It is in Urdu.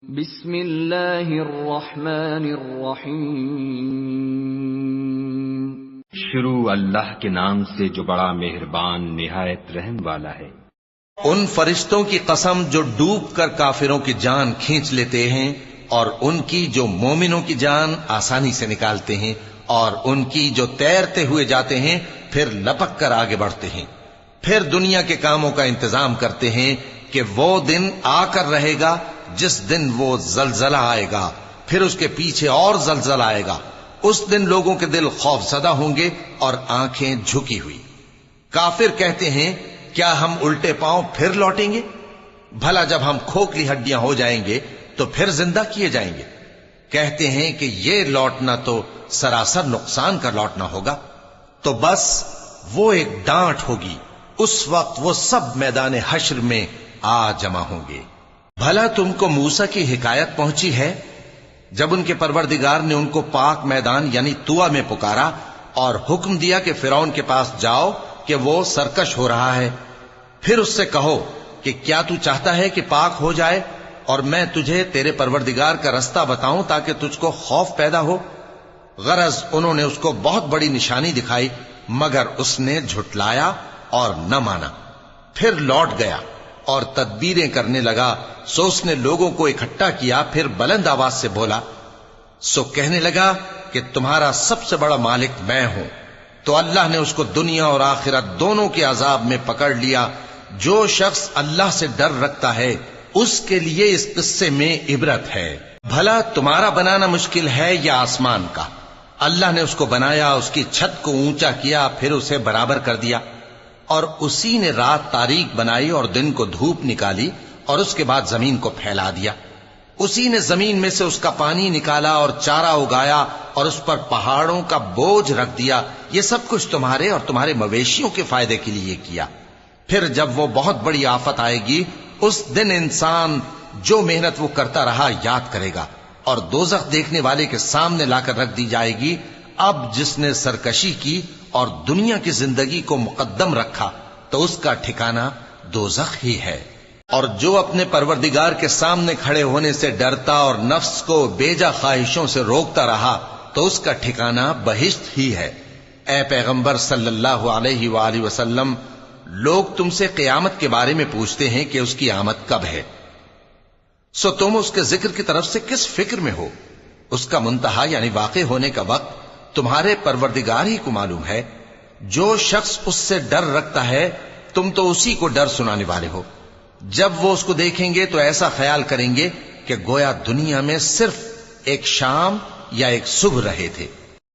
بسم اللہ الرحمن الرحیم شروع اللہ کے نام سے جو بڑا مہربان نہایت رحم والا ہے۔ ان فرشتوں کی قسم جو ڈوب کر کافروں کی جان کھینچ لیتے ہیں، اور ان کی جو مومنوں کی جان آسانی سے نکالتے ہیں، اور ان کی جو تیرتے ہوئے جاتے ہیں پھر لپک کر آگے بڑھتے ہیں، پھر دنیا کے کاموں کا انتظام کرتے ہیں کہ وہ دن آ کر رہے گا جس دن وہ زلزلہ آئے گا، پھر اس کے پیچھے اور زلزلہ آئے گا۔ اس دن لوگوں کے دل خوف زدہ ہوں گے اور آنکھیں جھکی ہوئی۔ کافر کہتے ہیں کیا ہم الٹے پاؤں پھر لوٹیں گے؟ بھلا جب ہم کھوکھلی ہڈیاں ہو جائیں گے تو پھر زندہ کیے جائیں گے؟ کہتے ہیں کہ یہ لوٹنا تو سراسر نقصان کا لوٹنا ہوگا۔ تو بس وہ ایک ڈانٹ ہوگی، اس وقت وہ سب میدان حشر میں آ جمع ہوں گے۔ بھلا تم کو موسیٰ کی حکایت پہنچی ہے جب ان کے پروردگار نے ان کو پاک میدان یعنی طوٰ میں پکارا اور حکم دیا کہ فرعون کے پاس جاؤ کہ وہ سرکش ہو رہا ہے، پھر اس سے کہو کہ کیا تو چاہتا ہے کہ پاک ہو جائے اور میں تجھے تیرے پروردگار کا رستہ بتاؤں تاکہ تجھ کو خوف پیدا ہو؟ غرض انہوں نے اس کو بہت بڑی نشانی دکھائی مگر اس نے جھٹلایا اور نہ مانا، پھر لوٹ گیا اور تدبیریں کرنے لگا۔ سو اس نے لوگوں کو اکٹھا کیا، پھر بلند آواز سے بولا، سو کہنے لگا کہ تمہارا سب سے بڑا مالک میں ہوں۔ تو اللہ نے اس کو دنیا اور آخرت دونوں کے عذاب میں پکڑ لیا۔ جو شخص اللہ سے ڈر رکھتا ہے اس کے لیے اس قصے میں عبرت ہے۔ بھلا تمہارا بنانا مشکل ہے یا آسمان کا؟ اللہ نے اس کو بنایا، اس کی چھت کو اونچا کیا، پھر اسے برابر کر دیا، اور اسی نے رات تاریک بنائی اور دن کو دھوپ نکالی، اور اس کے بعد زمین کو پھیلا دیا۔ اسی نے زمین میں سے اس کا پانی نکالا اور چارہ اگایا اور اس پر پہاڑوں کا بوجھ رکھ دیا۔ یہ سب کچھ تمہارے اور تمہارے مویشیوں کے فائدے کے لیے کیا۔ پھر جب وہ بہت بڑی آفت آئے گی اس دن انسان جو محنت وہ کرتا رہا یاد کرے گا، اور دوزخ دیکھنے والے کے سامنے لا کر رکھ دی جائے گی۔ اب جس نے سرکشی کی اور دنیا کی زندگی کو مقدم رکھا تو اس کا ٹھکانہ دوزخ ہی ہے۔ اور جو اپنے پروردگار کے سامنے کھڑے ہونے سے ڈرتا اور نفس کو بیجا خواہشوں سے روکتا رہا تو اس کا ٹھکانہ بہشت ہی ہے۔ اے پیغمبر صلی اللہ علیہ وآلہ وسلم، لوگ تم سے قیامت کے بارے میں پوچھتے ہیں کہ اس کی آمد کب ہے، سو تم اس کے ذکر کی طرف سے کس فکر میں ہو؟ اس کا منتہا یعنی واقع ہونے کا وقت تمہارے پروردگار ہی کو معلوم ہے۔ جو شخص اس سے ڈر رکھتا ہے تم تو اسی کو ڈر سنانے والے ہو۔ جب وہ اس کو دیکھیں گے تو ایسا خیال کریں گے کہ گویا دنیا میں صرف ایک شام یا ایک صبح رہے تھے۔